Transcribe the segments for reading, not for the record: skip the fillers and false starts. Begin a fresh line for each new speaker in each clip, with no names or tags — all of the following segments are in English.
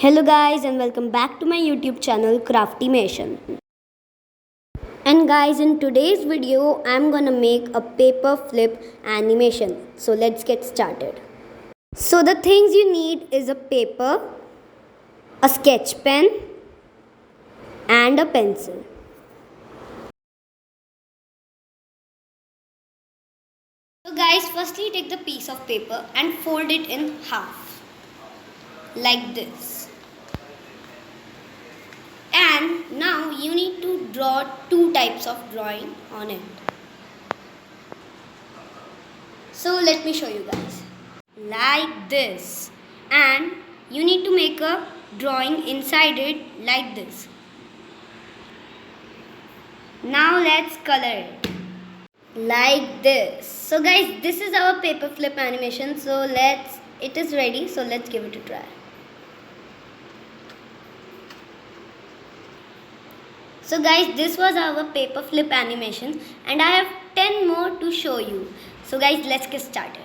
Hello guys and welcome back to my YouTube channel Craftimation. And guys, in today's video I'm gonna make a paper flip animation. So let's get started. So the things you need is a paper, a sketch pen and a pencil. So guys, firstly take the piece of paper and fold it in half like this. And now you need to draw two types of drawing on it. So let me show you guys. Like this. And you need to make a drawing inside it like this. Now let's color it. Like this. So guys, this is our paper flip animation. So it is ready. So let's give it a try. So guys, this was our paper flip animation and I have 10 more to show you. So guys, let's get started.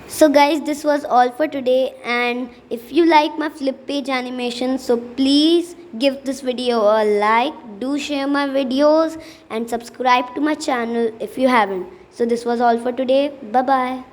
So guys, this was all for today, and if you like my flip page animation, so please give this video a like, do share my videos and subscribe to my channel if you haven't. So this was all for today. Bye bye.